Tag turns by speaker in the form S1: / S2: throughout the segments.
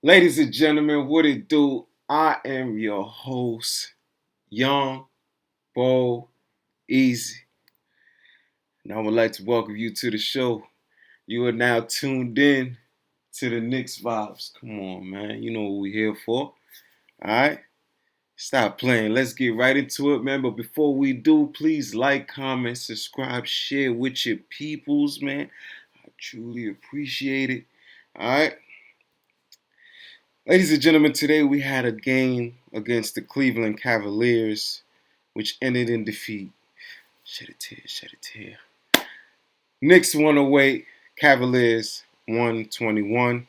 S1: Ladies and gentlemen, what it do? I am your host, Young Bo Easy. And I would like to welcome you to the show. You are now tuned in to the Knicks vibes. Come on, man. You know what we're here for. Alright? Stop playing. Let's get right into it, man. But before we do, please like, comment, subscribe, share with your peoples, man. I truly appreciate it. Alright? Ladies and gentlemen, today we had a game against the Cleveland Cavaliers, which ended in defeat. Shed a tear, shed a tear. Knicks won away, Cavaliers 121.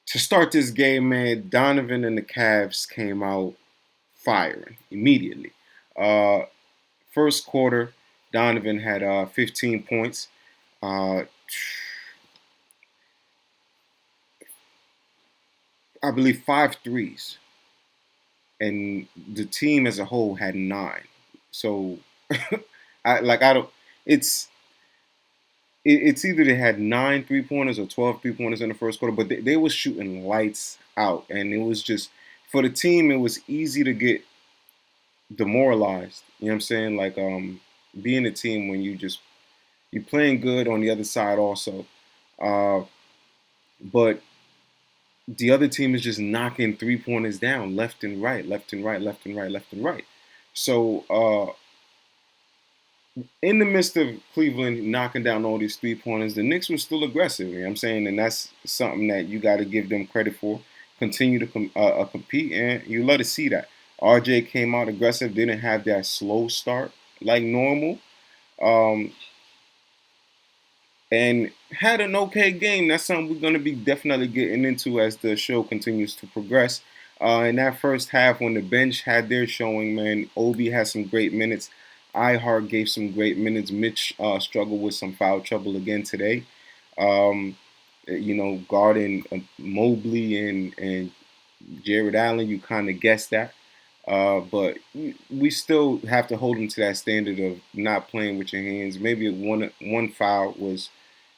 S1: To start this game, man, Donovan and the Cavs came out firing immediately. Uh, First quarter, Donovan had 15 points. Uh, I believe five threes, and the team as a whole had nine. So, I don't. It's it's either they had 9 3 pointers or 12 3 pointers in the first quarter, but they was shooting lights out, and it was just for the team. It was easy to get demoralized. You know what I'm saying? Like being a team when you playing good on the other side also, uh, but the other team is just knocking 3 pointers down left and right, left and right, left and right, left and right. So in the midst of Cleveland knocking down all these 3 pointers, the Knicks were still aggressive. You know what I'm saying? And that's something that you got to give them credit for. Continue to compete, and you let us see that. RJ came out aggressive, didn't have that slow start like normal, um, and had an okay game. That's something we're going to be definitely getting into as the show continues to progress. In that first half, when the bench had their showing, man, Obi had some great minutes. iHeart gave some great minutes. Mitch struggled with some foul trouble again today. Um, guarding Mobley and Jared Allen, you kind of guessed that. But we still have to hold him to that standard of not playing with your hands. Maybe one foul was,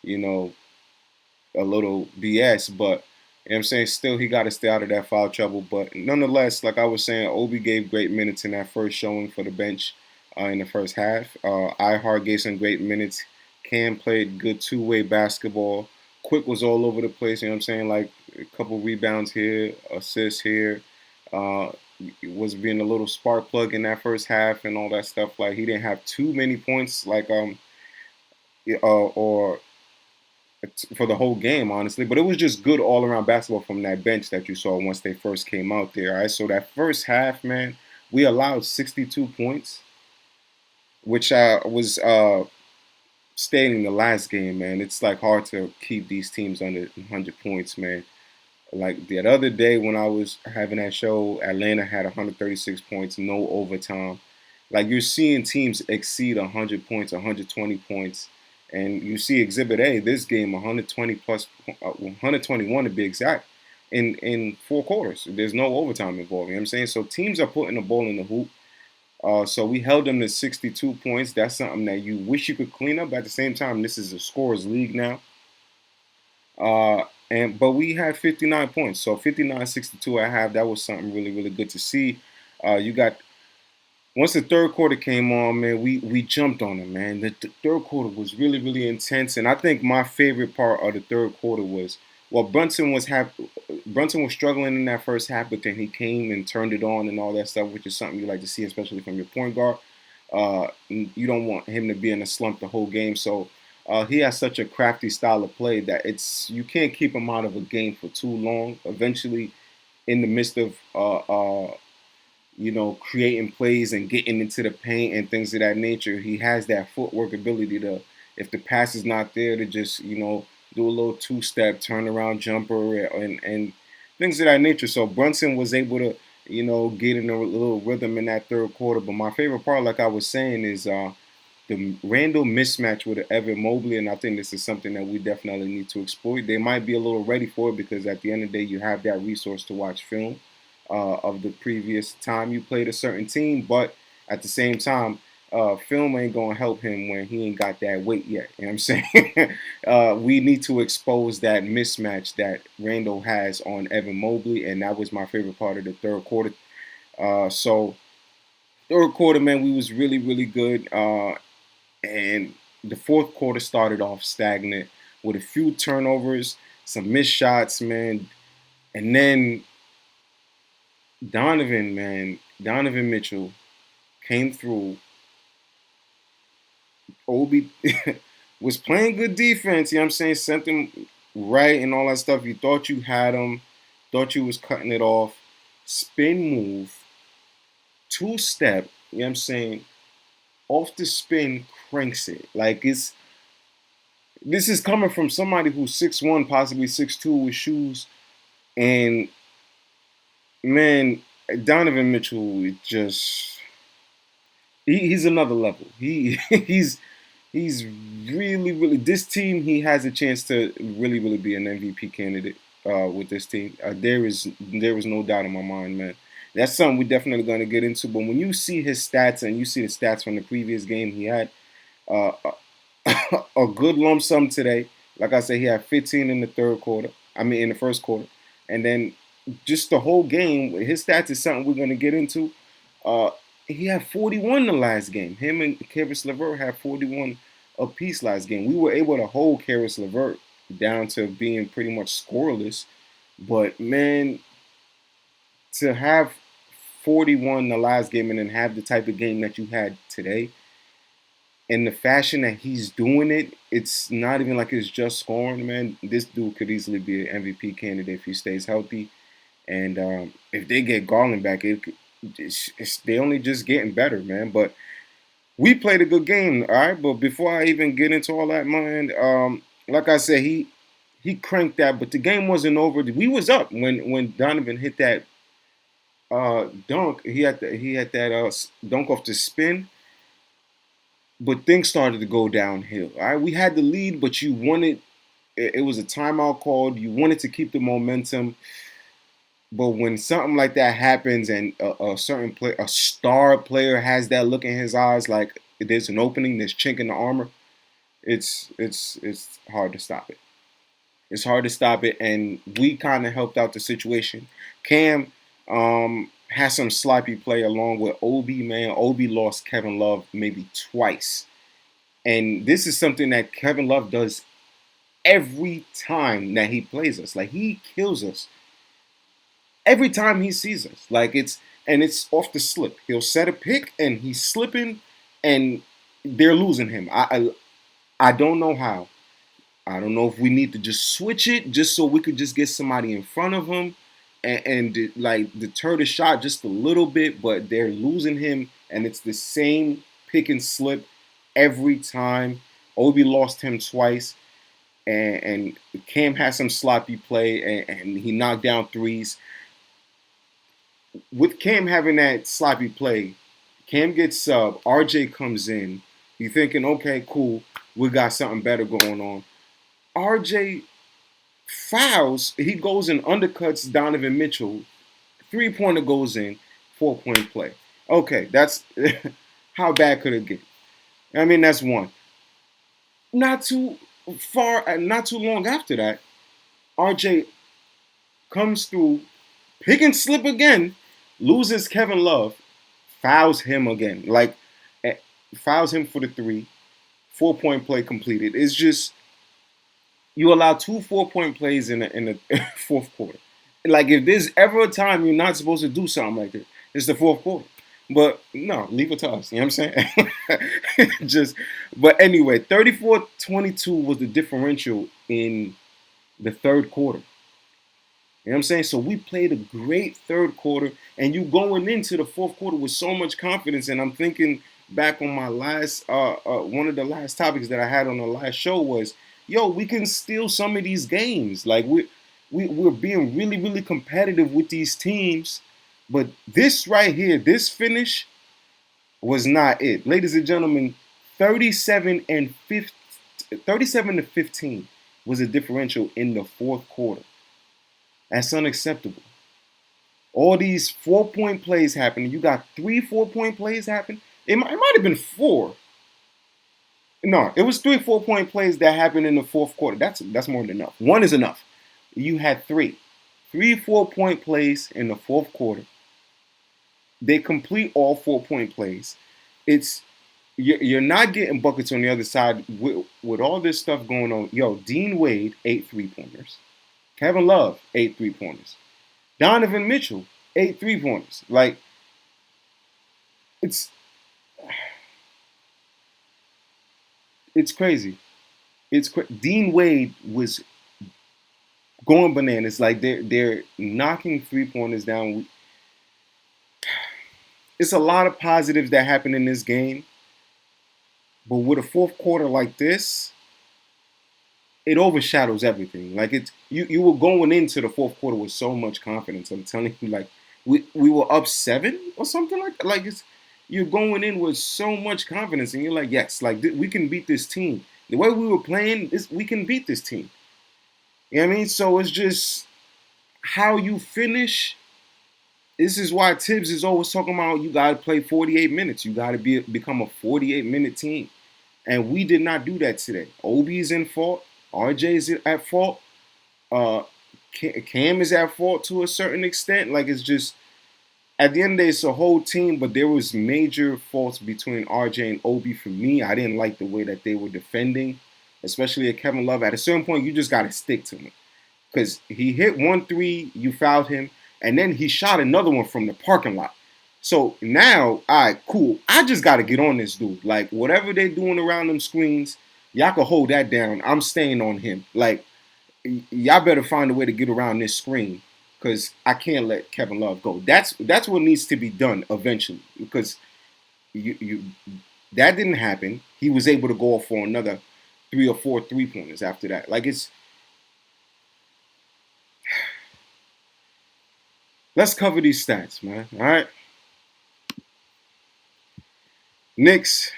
S1: you know, a little BS, but you know what I'm saying, still he got to stay out of that foul trouble. But nonetheless, like I was saying, Obi gave great minutes in that first showing for the bench in the first half. iHeart gave some great minutes. Cam played good two-way basketball. Quick was all over the place. You know what I'm saying, like a couple rebounds here, assists here. Uh, was being a little spark plug in that first half and all that stuff. Like he didn't have too many points, like or for the whole game, honestly. But it was just good all around basketball from that bench that you saw once they first came out there. All right, so that first half, man, we allowed 62 points, which I was stating the last game, man. It's like hard to keep these teams under 100 points, man. Like the other day when I was having that show, Atlanta had 136 points, no overtime. Like you're seeing teams exceed 100 points, 120 points, and you see Exhibit A this game 120 plus 121 to be exact in 4 quarters. There's no overtime involved. You know what I'm saying? So teams are putting the ball in the hoop. So we held them to 62 points. That's something that you wish you could clean up. But at the same time, this is a scorers league now. But we had 59 points. So 59-62 at half. That was something really, really good to see. You got once the third quarter came on, man, we jumped on them, man. The third quarter was really, really intense. And I think my favorite part of the third quarter was Brunson was struggling in that first half, but then he came and turned it on and all that stuff, which is something you like to see, especially from your point guard. You don't want him to be in a slump the whole game. So he has such a crafty style of play that you can't keep him out of a game for too long. Eventually, in the midst of creating plays and getting into the paint and things of that nature, he has that footwork ability to, if the pass is not there, to just do a little two-step turnaround jumper and things of that nature. So Brunson was able to get in a little rhythm in that third quarter. But my favorite part, like I was saying, is the Randall mismatch with Evan Mobley, and I think this is something that we definitely need to exploit. They might be a little ready for it because at the end of the day, you have that resource to watch film of the previous time you played a certain team. But at the same time, film ain't gonna help him when he ain't got that weight yet. You know what I'm saying? We need to expose that mismatch that Randall has on Evan Mobley, and that was my favorite part of the third quarter. So third quarter, man, we was really, really good. And the fourth quarter started off stagnant with a few turnovers, some missed shots, man. And then Donovan Mitchell came through. Obi was playing good defense, you know what I'm saying? Sent him right and all that stuff. You thought you had him, thought you was cutting it off. Spin move, two step, you know what I'm saying? Off the spin, cranks it. Like this is coming from somebody who's 6'1", possibly 6'2", with shoes. And man, Donovan Mitchell is just he's another level. He's really, really. This team, he has a chance to really, really be an MVP candidate with this team. There is no doubt in my mind, man. That's something we're definitely going to get into. But when you see his stats and you see the stats from the previous game, he had uh, a good lump sum today. Like I said, he had 15 in the third quarter. I mean, in the first quarter, and then just the whole game. His stats is something we're going to get into. Uh, he had 41 the last game. Him and Karis LeVert had 41 apiece last game. We were able to hold Karis LeVert down to being pretty much scoreless. But man, to have 41 the last game and then have the type of game that you had today, in the fashion that he's doing it, it's not even like it's just scoring, man. This dude could easily be an MVP candidate if he stays healthy. And if they get Garland back, they only just getting better, man. But we played a good game, all right. But before I even get into all that, man, like I said, he cranked that, but the game wasn't over. We was up when Donovan hit that dunk. He had that dunk off the spin, but things started to go downhill. All right, we had the lead, but you wanted. It was a timeout called. You wanted to keep the momentum. But when something like that happens and a certain play, a star player has that look in his eyes, like there's an opening, there's chink in the armor, it's hard to stop it. It's hard to stop it, and we kind of helped out the situation. Cam had some sloppy play along with Obi. Man, Obi lost Kevin Love maybe twice, and this is something that Kevin Love does every time that he plays us. Like he kills us every time he sees us. It's off the slip. He'll set a pick and he's slipping, and they're losing him. I don't know how. I don't know if we need to just switch it just so we could just get somebody in front of him and like deter the shot just a little bit, but they're losing him, and it's the same pick and slip every time. Obi lost him twice, and Cam had some sloppy play, and he knocked down threes. With Cam having that sloppy play, Cam gets sub, RJ comes in. You're thinking, okay, cool, we got something better going on. RJ fouls, he goes and undercuts Donovan Mitchell. 3-pointer goes in, 4-point play. Okay, that's how bad could it get? I mean, that's one. Not too not too long after that, RJ comes through, pick and slip again, loses Kevin Love, fouls him again. Fouls him for the 3, 4-point play completed. It's just you allow 2 4-point plays in the fourth quarter. Like if there's ever a time you're not supposed to do something like that, it's the fourth quarter. But no, leave it to us. You know what I'm saying? But anyway, 34-22 was the differential in the third quarter. You know what I'm saying? So we played a great third quarter, and you going into the fourth quarter with so much confidence. And I'm thinking back on my last, one of the last topics that I had on the last show was, yo, we can steal some of these games. Like we're being really, really competitive with these teams. But this right here, this finish was not it. Ladies and gentlemen, 37 to 15 was a differential in the fourth quarter. That's unacceptable. All these 4-point plays happening. You got 3 4-point plays happen. It might have been four. No, it was three 4 point plays that happened in the fourth quarter. That's more than enough. One is enough. You had three 4 point plays in the fourth quarter. They complete all 4 point plays. It's you're not getting buckets on the other side with all this stuff going on. Yo, Dean Wade 8 3 pointers. Kevin Love 8 3 pointers. Donovan Mitchell 8 3 pointers. Like it's it's crazy. Dean Wade was going bananas. Like they're knocking 3 pointers down. It's a lot of positives that happen in this game, but with a fourth quarter like this, it overshadows everything. Like you were going into the fourth quarter with so much confidence. I'm telling you, like we were up 7 or something like that. Like you're going in with so much confidence, and you're like, yes, like we can beat this team. The way we were playing, we can beat this team. You know what I mean? So it's just how you finish. This is why Tibbs is always talking about you got to play 48 minutes. You got to become a 48-minute team. And we did not do that today. Obi is in fault. RJ is at fault. Uh, Cam is at fault to a certain extent. Like it's just at the end of the day, it's a whole team, but there was major faults between RJ and Obi for me. I didn't like the way that they were defending, especially at Kevin Love. At a certain point, you just got to stick to him because he hit 1 3, you fouled him, and then he shot another one from the parking lot. So now, all right, cool. I just got to get on this dude. Like, whatever they're doing around them screens, y'all can hold that down. I'm staying on him. Like, y'all better find a way to get around this screen because I can't let Kevin Love go. That's what needs to be done eventually because you that didn't happen. He was able to go off for another 3 or 4 3 pointers after that. Like, let's cover these stats, man. All right. Knicks,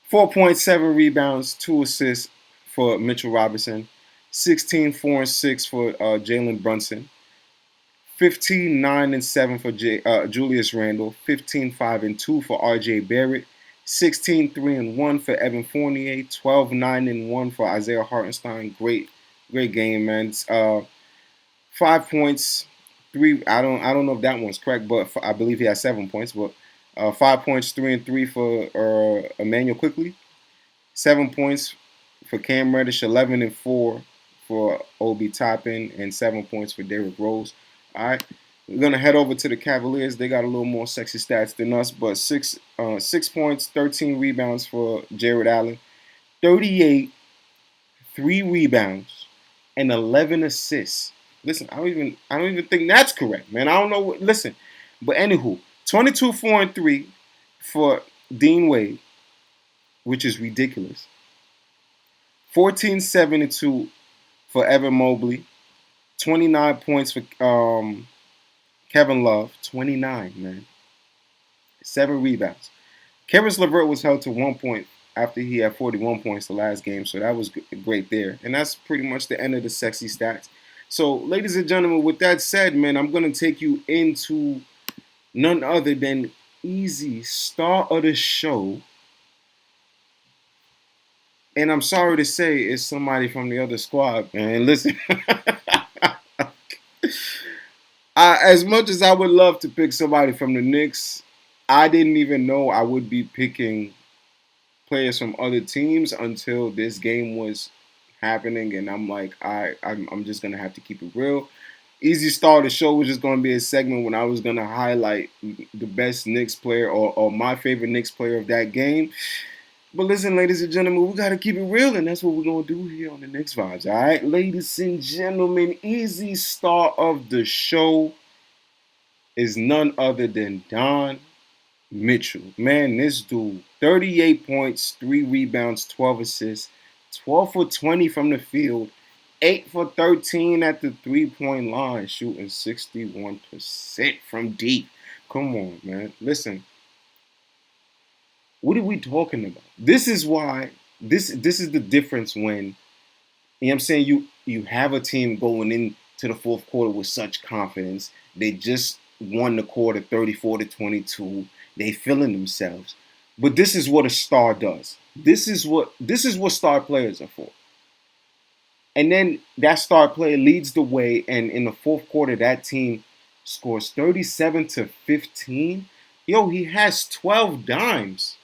S1: 4.7 rebounds, 2 assists for Mitchell Robinson, 16, 4, and 6 for Jalen Brunson, 15, 9, and 7 for Julius Randle, 15, 5, and 2 for RJ Barrett, 16, 3, and 1 for Evan Fournier, 12, 9, and 1 for Isaiah Hartenstein. Great game, man. 5 points, 3. I don't know if that one's correct, but I believe he has 7 points, but 5 points, 3 and 3 for Emmanuel Quickly. 7 points for Cam Reddish. 11 and 4 for Obi Toppin, and 7 points for Derrick Rose. All right, we're gonna head over to the Cavaliers. They got a little more sexy stats than us, but 6 points, 13 rebounds for Jared Allen. 38, 3 rebounds, and 11 assists. Listen, I don't even think that's correct, man. I don't know what. Listen, but anywho. 22, 4, and 3 for Dean Wade, which is ridiculous. 14, 7, and 2 for Evan Mobley. 29 points for Kevin Love. 29, man. 7 rebounds. Karis LeVert was held to 1 point after he had 41 points the last game, so that was great there. And that's pretty much the end of the sexy stats. So, ladies and gentlemen, with that said, man, I'm going to take you into none other than easy star of the show. And I'm sorry to say it's somebody from the other squad, man. Listen, as much as I would love to pick somebody from the Knicks, I didn't even know I would be picking players from other teams until this game was happening. And I'm like, I'm just going to have to keep it real. Easy Star of the Show was just going to be a segment when I was going to highlight the best Knicks player or my favorite Knicks player of that game. But listen, ladies and gentlemen, we got to keep it real, and that's what we're going to do here on the Knicks Vibes, all right? Ladies and gentlemen, Easy Star of the Show is none other than Don Mitchell. Man, this dude, 38 points, 3 rebounds, 12 assists, 12 for 20 from the field, 8 for 13 at the 3-point line, shooting 61% from deep. Come on, man. Listen, what are we talking about? This is why this is the difference when, you know what I'm saying, you have a team going into the fourth quarter with such confidence. They just won the quarter 34-22. They feeling themselves. But this is what a star does. This is what star players are for. And then that star player leads the way, and in the fourth quarter, that team scores 37-15. Yo, he has 12 dimes.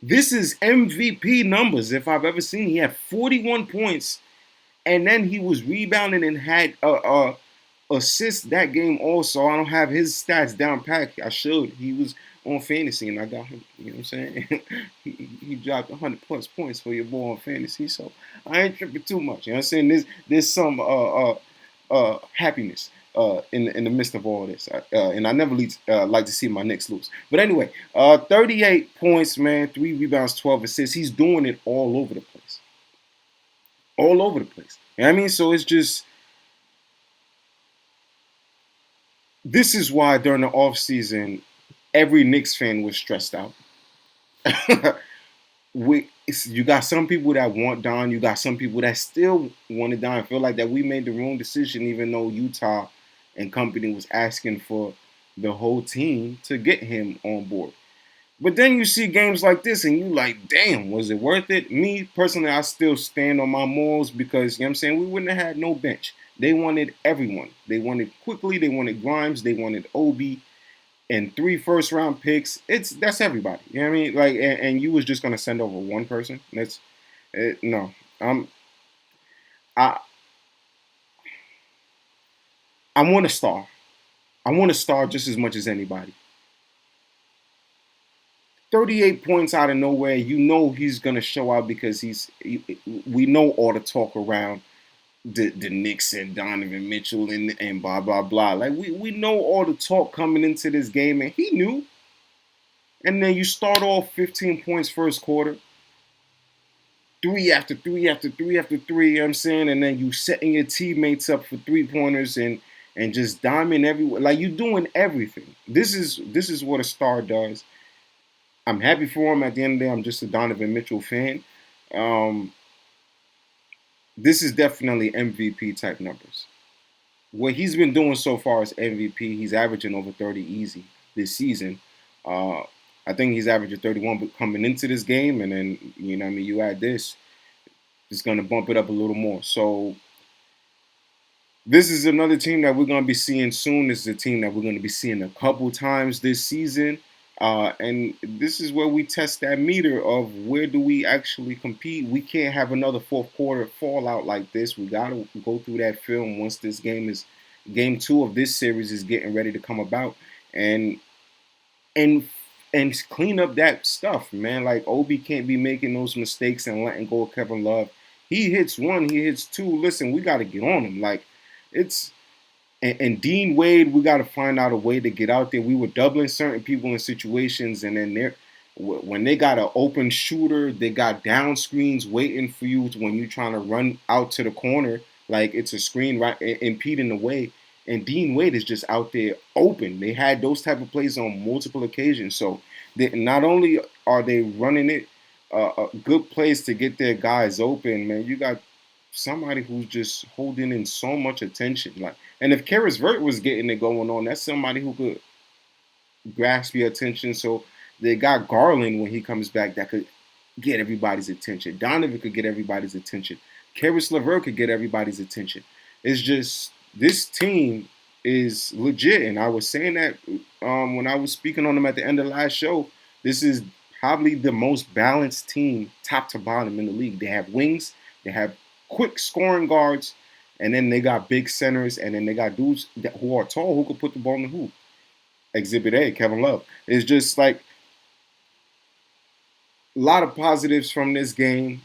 S1: This is MVP numbers if I've ever seen. He had 41 points, and then he was rebounding and had assist that game also. I don't have his stats down pat. I should. He was on fantasy and I got him. You know what I'm saying? he dropped 100 plus points for your boy on fantasy, so I ain't tripping too much. You know what I'm saying? There's some happiness in the midst of all this, and I never like to see my Knicks lose. But anyway, 38 points, man, 3 rebounds, 12 assists. He's doing it all over the place, all over the place. You know what I mean? So it's just this is why during the off season, every Knicks fan was stressed out. You got some people that want Don. You got some people that still want Don. I feel like that we made the wrong decision, even though Utah and company was asking for the whole team to get him on board. But then you see games like this and you like, damn, was it worth it? Me, personally, I still stand on my morals because, you know what I'm saying, we wouldn't have had no bench. They wanted everyone. They wanted Quickly, they wanted Grimes, they wanted Obi, and 3 first-round picks. That's everybody. You know what I mean? Like, and you was just gonna send over one person. No. I I want a star. I want a star just as much as anybody. 38 points out of nowhere. You know he's gonna show out because we know all the talk around the Knicks and Donovan Mitchell and blah blah blah. Like we know all the talk coming into this game, and he knew. And then you start off 15 points first quarter, three after three after three after three. You know what I'm saying, and then you setting your teammates up for 3 pointers and just diming everywhere. Like you doing everything. This is what a star does. I'm happy for him. At the end of the day, I'm just a Donovan Mitchell fan. Um, this is definitely MVP type numbers. What he's been doing so far is MVP. He's averaging over 30 easy this season. Uh, I think he's averaging 31 coming into this game, and then you know what I mean. You add this, it's going to bump it up a little more. So this is another team that we're going to be seeing soon. This is a team that we're going to be seeing a couple times this season. And this is where we test that meter of where do we actually compete. We can't have another fourth quarter fallout like this. We got to go through that film once this game 2 of this series is getting ready to come about, and and and clean up that stuff, man. Like Obi can't be making those mistakes and letting go of Kevin Love. He hits one, he hits two. Listen, we got to get on him. Like it's and Dean Wade, we got to find out a way to get out there. We were doubling certain people in situations, and then when they got an open shooter, they got down screens waiting for you when you're trying to run out to the corner, like it's a screen right impeding the way. And Dean Wade is just out there open. They had those type of plays on multiple occasions. So not only are they running it a good place to get their guys open, man, you got somebody who's just holding in so much attention. Like, and if Karis Vert was getting it going on, that's somebody who could grasp your attention. So they got Garland when he comes back that could get everybody's attention. Donovan could get everybody's attention. Karis LeVert could get everybody's attention. It's just this team is legit, and I was saying that when I was speaking on them at the end of the last show. This is probably the most balanced team, top to bottom, in the league. They have wings, they have quick scoring guards, and then they got big centers, and then they got dudes who are tall who can put the ball in the hoop. Exhibit A, Kevin Love. It's just like a lot of positives from this game.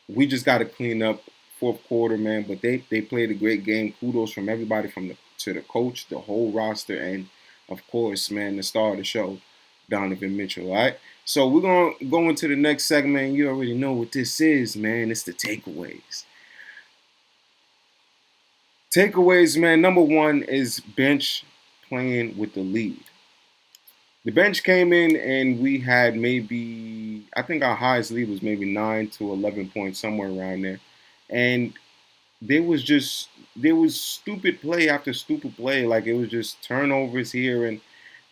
S1: We just got to clean up fourth quarter, man. But they played a great game. Kudos from everybody to the coach, the whole roster, and of course, man, the star of the show, Donovan Mitchell. All right. So we're gonna go into the next segment. You already know what this is, man. It's the takeaways. Takeaways, man. Number one is bench playing with the lead. The bench came in and we had maybe, I think our highest lead was maybe 9 to 11 points, somewhere around there. And there was stupid play after stupid play. Like it was just turnovers here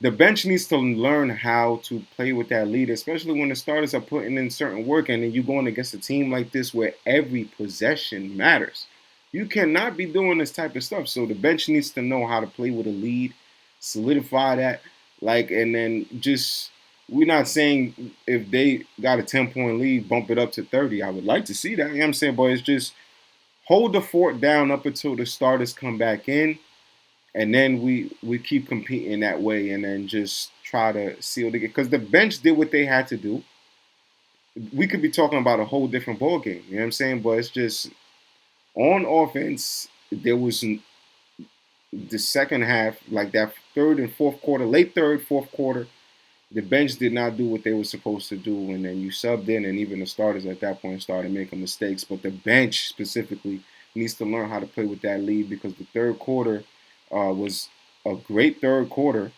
S1: the bench needs to learn how to play with that lead, especially when the starters are putting in certain work, and then you're going against a team like this where every possession matters. You cannot be doing this type of stuff. So the bench needs to know how to play with a lead, solidify that, and then just we're not saying if they got a 10-point lead, bump it up to 30. I would like to see that. You know what I'm saying? But it's just hold the fort down up until the starters come back in, and then we keep competing that way, and then just try to seal the game. Because the bench did what they had to do. We could be talking about a whole different ball game. You know what I'm saying? But it's just on offense, there was the second half, like that third and fourth quarter, late third, fourth quarter. The bench did not do what they were supposed to do, and then you subbed in, and even the starters at that point started making mistakes. But the bench specifically needs to learn how to play with that lead, because the third quarter was a great third quarter.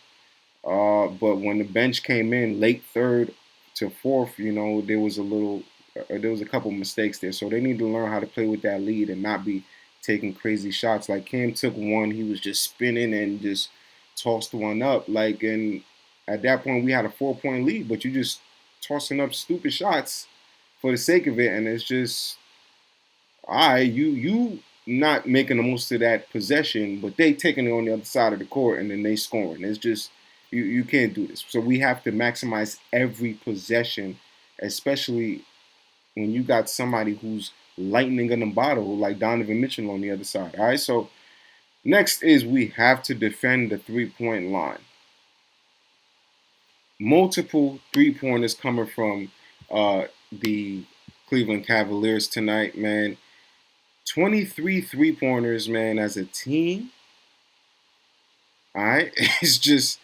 S1: But when the bench came in late third to fourth, there was a couple mistakes there. So they need to learn how to play with that lead and not be taking crazy shots. Like Cam took one, he was just spinning and just tossed one up. And at that point we had a 4-point lead, but you just tossing up stupid shots for the sake of it, and it's just all right. You not making the most of that possession, but they taking it on the other side of the court and then they scoring. It's just you can't do this. So we have to maximize every possession, especially when you got somebody who's lightning in the bottle like Donovan Mitchell on the other side. All right. So next is we have to defend the 3-point line. Multiple 3-pointers coming from the Cleveland Cavaliers tonight, man. 23 3-pointers, man, as a team. All right. It's just,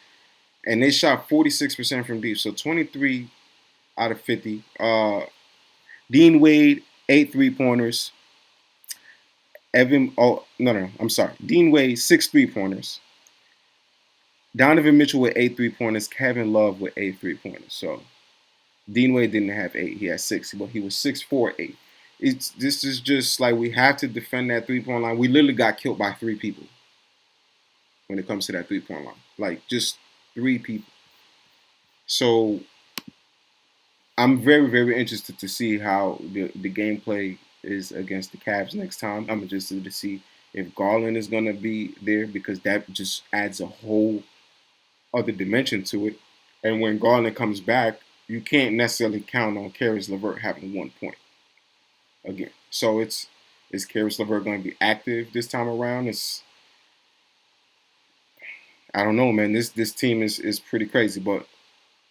S1: and they shot 46% from deep. So 23 out of 50. Dean Wade, 8 3-pointers. I'm sorry. Dean Wade, 6 3-pointers. Donovan Mitchell with 8 3-pointers. Kevin Love with 8 3-pointers. So Dean Wade didn't have 8. He had 6, but he was 6'4", 8. This is just like we have to defend that 3-point line. We literally got killed by 3 people when it comes to that 3-point line. Like just 3 people. So I'm very, very interested to see how the gameplay is against the Cavs next time. I'm interested to see if Garland is going to be there, because that just adds a whole other dimension to it. And when Garland comes back, you can't necessarily count on Caris LeVert having 1 point again. So is Caris LeVert going to be active this time around? I don't know, man. This team is pretty crazy, but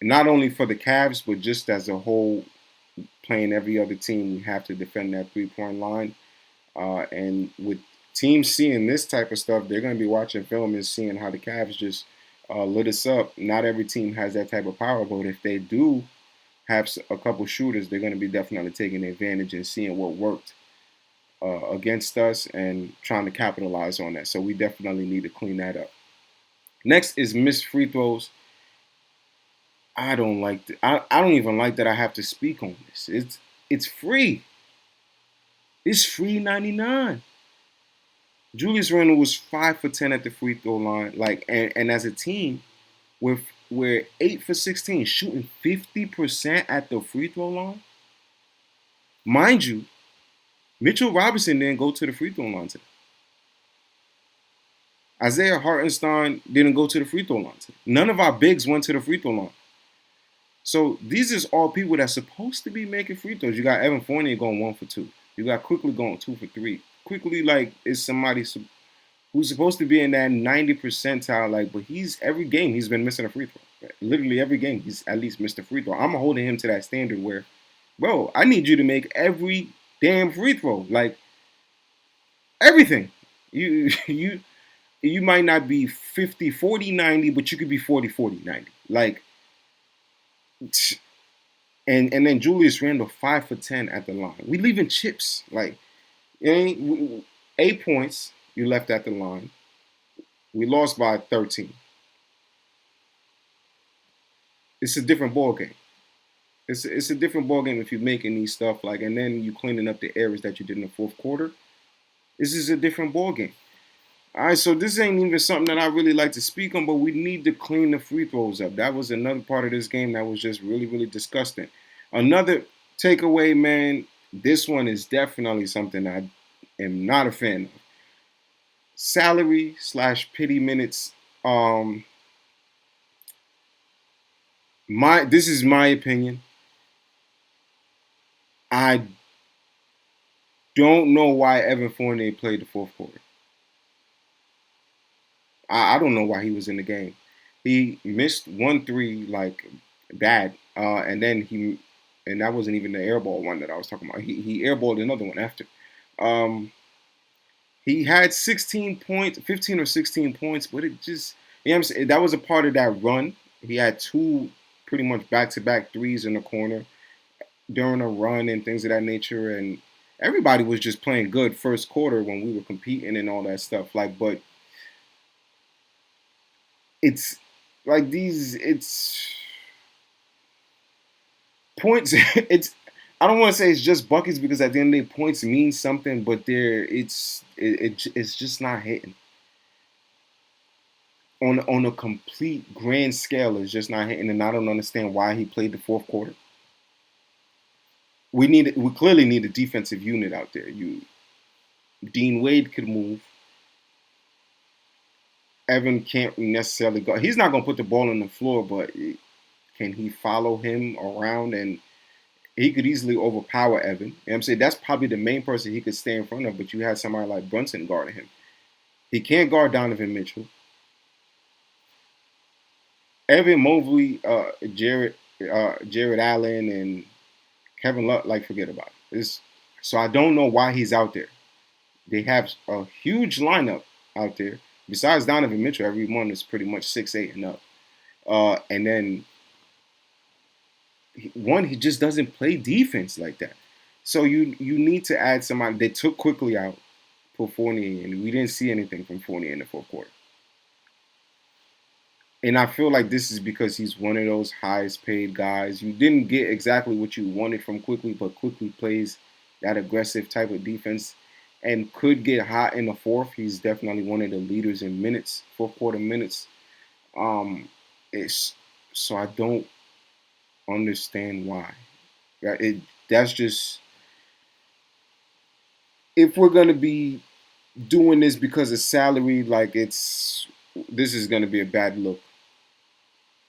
S1: not only for the Cavs, but just as a whole, playing every other team, we have to defend that 3-point line. And with teams seeing this type of stuff, they're going to be watching film and seeing how the Cavs just lit us up. Not every team has that type of power, but if they do have a couple shooters, they're going to be definitely taking advantage and seeing what worked against us and trying to capitalize on that. So we definitely need to clean that up. Next is missed free throws. I don't like I don't even like that I have to speak on this. It's free. It's free 99. Julius Randle was 5 for 10 at the free throw line. And as a team, we're 8 for 16, shooting 50% at the free throw line. Mind you, Mitchell Robinson didn't go to the free throw line today. Isaiah Hartenstein didn't go to the free throw line today. None of our bigs went to the free throw line. So these is all people that's supposed to be making free throws. You got Evan Fournier going 1 for 2. You got Quickly going 2 for 3. Quickly, is somebody who's supposed to be in that 90 percentile, but every game he's been missing a free throw. Right? Literally every game he's at least missed a free throw. I'm holding him to that standard where, bro, I need you to make every damn free throw. Everything. You might not be 50, 40, 90, but you could be 40, 40, 90. And then Julius Randle 5 for 10 at the line. We leaving chips. 8 points you left at the line. We lost by 13. It's a different ball game. It's a different ball game if you're making these stuff and then you cleaning up the errors that you did in the fourth quarter. This is a different ball game. All right, so this ain't even something that I really like to speak on, but we need to clean the free throws up. That was another part of this game that was just really, really disgusting. Another takeaway, man. This one is definitely something I am not a fan of. Salary slash pity minutes. Um, my this is my opinion. I don't know why Evan Fournier played the fourth quarter. I don't know why he was in the game. He missed 1 3 like bad, and then and that wasn't even the airball one that I was talking about. He airballed another one after. Um, he had 16 points, 15 or 16 points, but it just you know what I'm saying, that was a part of that run. He had two pretty much back to back threes in the corner during a run and things of that nature, and everybody was just playing good first quarter when we were competing and all that stuff. Like, but it's like these it's points it's I don't want to say it's just buckets because at the end of the day points mean something, but it's just not hitting on a complete grand scale. It's just not hitting, and I don't understand why he played the fourth quarter. We clearly need a defensive unit out there. You Dean Wade could move. Evan can't necessarily go. He's not going to put the ball on the floor, but can he follow him around? And he could easily overpower Evan. You know what I'm saying? That's probably the main person he could stay in front of, but you had somebody like Brunson guarding him. He can't guard Donovan Mitchell. Evan Mobley, Jared Allen, and Kevin Love, like, forget about it. So I don't know why he's out there. They have a huge lineup out there. Besides Donovan Mitchell, everyone is pretty much 6'8" and up. And then he just doesn't play defense like that. So you need to add somebody. They took quickly out for Fournier, and we didn't see anything from Fournier in the fourth quarter. And I feel like this is because he's one of those highest paid guys. You didn't get exactly what you wanted from Quickly, but Quickly plays that aggressive type of defense and could get hot in the fourth. He's definitely one of the leaders in minutes, fourth quarter minutes. Um, it's so I don't understand why. That's just if we're gonna be doing this because of salary, like this is gonna be a bad look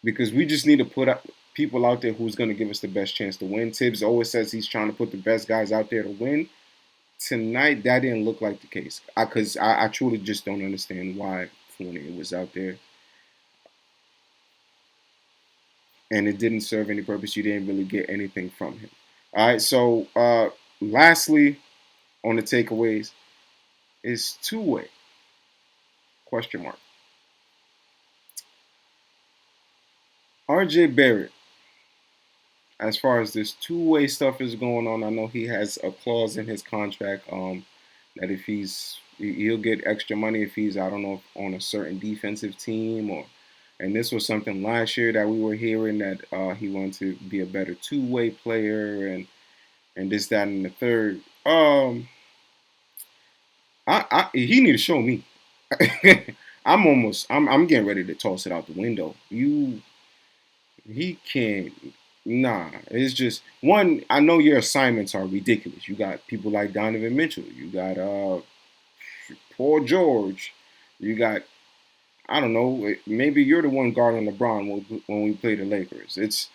S1: because we just need to put up people out there who's gonna give us the best chance to win. Tibbs always says he's trying to put the best guys out there to win. Tonight, that didn't look like the case because I truly just don't understand why Fournier was out there, and it didn't serve any purpose. You didn't really get anything from him. All right, so lastly, on the takeaways is two-way question mark. RJ Barrett, as far as this two-way stuff is going on, I know he has a clause in his contract that if he'll get extra money if he's I don't know if on a certain defensive team or. And this was something last year that we were hearing that he wanted to be a better two-way player and this that and the third. He need to show me. I'm getting ready to toss it out the window. He can't. Nah, it's just one. I know your assignments are ridiculous. You got people like Donovan Mitchell. You got Paul George. You got I don't know. Maybe you're the one guarding LeBron when we play the Lakers. It's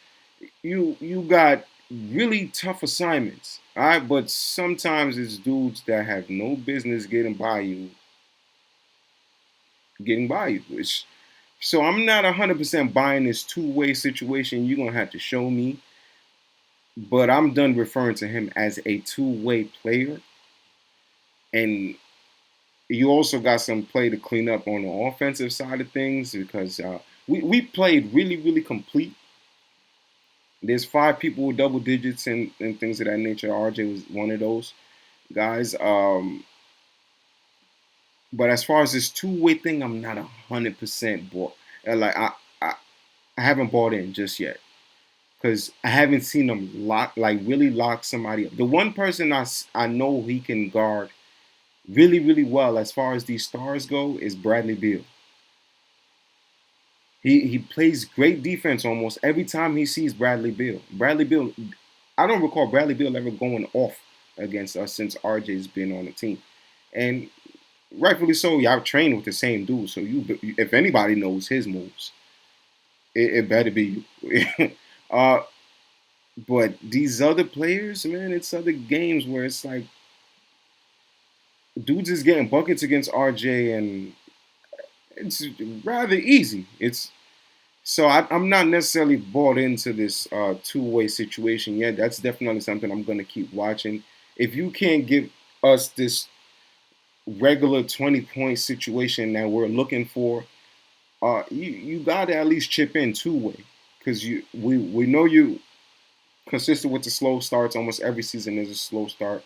S1: you got really tough assignments. All right, but sometimes it's dudes that have no business getting by you. So I'm not 100% buying this two-way situation. You're gonna have to show me, but I'm done referring to him as a two-way player. And you also got some play to clean up on the offensive side of things because we played really, really complete. There's five people with double digits and things of that nature. RJ was one of those guys. But as far as this two-way thing, I'm not 100% bought. Like I, I haven't bought in just yet because I haven't seen them really lock somebody up. The one person I know he can guard really, really well as far as these stars go is Bradley Beal. He plays great defense almost every time he sees Bradley Beal. Bradley Beal, I don't recall Bradley Beal ever going off against us since RJ's been on the team, and rightfully so. Y'all trained with the same dude, so if anybody knows his moves, it better be you. uh, but these other players, man, it's other games where it's like dudes is getting buckets against RJ, and it's rather easy. It's So I'm not necessarily bought into this two-way situation yet. That's definitely something I'm going to keep watching. If you can't give us this regular 20-point situation that we're looking for, you got to at least chip in two-way because we know you consistent with the slow starts. Almost every season is a slow start.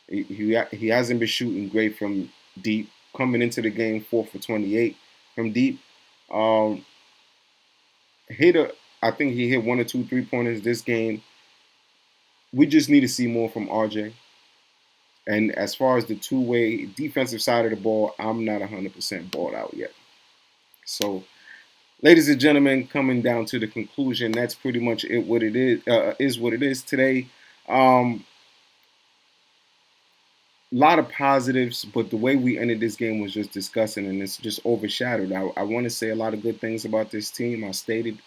S1: He hasn't been shooting great from deep. Coming into the game 4 for 28 from deep. Um, hit a I think he hit one or two 3 pointers this game. We just need to see more from RJ. And as far as the two-way defensive side of the ball, I'm not 100% balled out yet. So, ladies and gentlemen, coming down to the conclusion, that's pretty much it. What it is what it is today. Um, a lot of positives, but the way we ended this game was just disgusting, and it's just overshadowed. I want to say a lot of good things about this team. I stated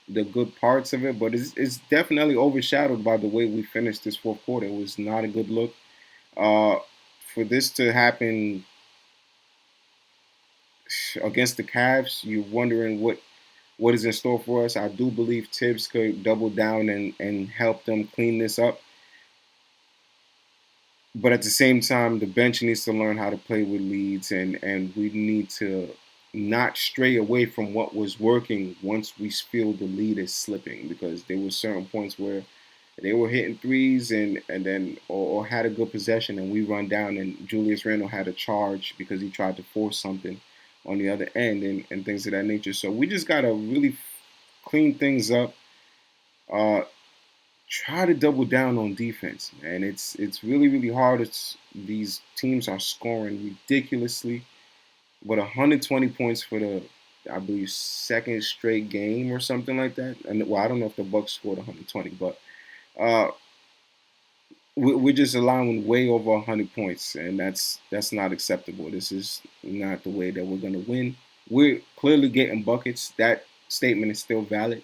S1: the good parts of it, but it's definitely overshadowed by the way we finished this fourth quarter. It was not a good look. Uh, for this to happen against the Cavs, you're wondering what is in store for us. I do believe Tibbs could double down and help them clean this up. But at the same time, the bench needs to learn how to play with leads, and we need to not stray away from what was working once we feel the lead is slipping, because there were certain points where they were hitting threes and then or had a good possession and we run down and Julius Randle had a charge because he tried to force something on the other end and things of that nature. So we just gotta really clean things up. Uh, Try to double down on defense, man. It's really really hard. It's these teams are scoring ridiculously, with 120 points for the I believe second straight game or something like that. And well, I don't know if the Bucks scored 120, but uh, we're just allowing way over 100 points, and that's not acceptable. This is not the way that we're going to win. We're clearly getting buckets. That statement is still valid.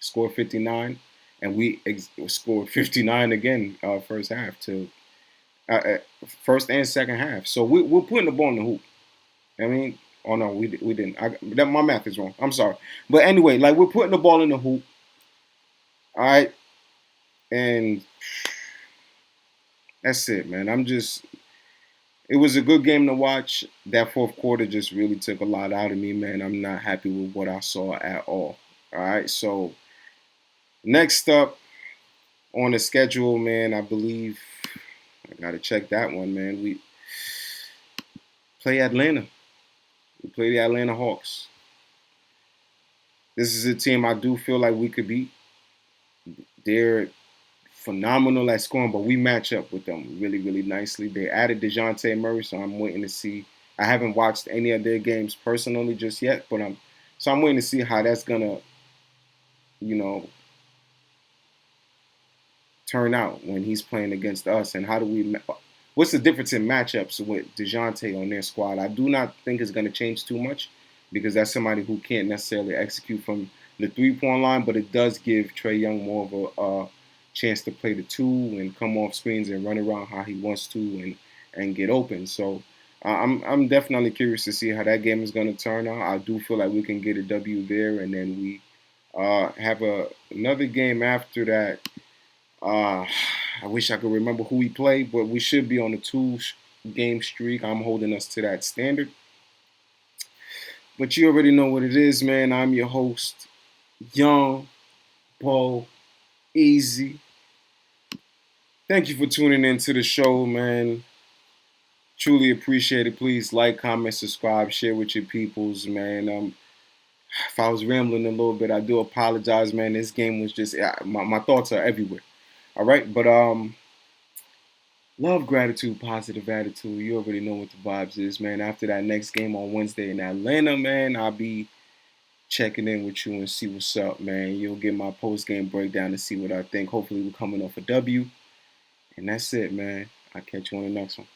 S1: Scored 59, and we scored 59 again first half to first and second half. So we're putting the ball in the hoop. I mean, oh no, we didn't. My math is wrong. I'm sorry, but anyway, like we're putting the ball in the hoop. All right, and that's it, man. It was a good game to watch. That fourth quarter just really took a lot out of me, man. I'm not happy with what I saw at all. All right, so next up on the schedule, man, I believe I got to check that one, man. We play Atlanta. We play the Atlanta Hawks. This is a team I do feel like we could beat. They're phenomenal at scoring, but we match up with them really, really nicely. They added DeJounte Murray, so I'm waiting to see. I haven't watched any of their games personally just yet, but I'm waiting to see how that's gonna, you know, turn out when he's playing against us, and how do we? What's the difference in matchups with DeJounte on their squad? I do not think it's gonna change too much because that's somebody who can't necessarily execute from the 3-point line, but it does give Trae Young more of a chance to play the two and come off screens and run around how he wants to and get open. So I'm definitely curious to see how that game is going to turn out. I do feel like we can get a W there, and then we have another game after that. Uh, I wish I could remember who we play, but we should be on a two-game streak. I'm holding us to that standard. But you already know what it is, man. I'm your host, Young Bo Easy. Thank you for tuning in to the show, man. Truly appreciate it. Please like, comment, subscribe, share with your peoples, man. If I was rambling a little bit, I do apologize, man. This game was just my thoughts are everywhere. All right, but Love, gratitude, positive attitude. You already know what the vibes is, man. After that next game on Wednesday in Atlanta, man, I'll be checking in with you and see what's up, man. You'll get my post game breakdown to see what I think. Hopefully, we're coming off a W. And that's it, man. I'll catch you on the next one.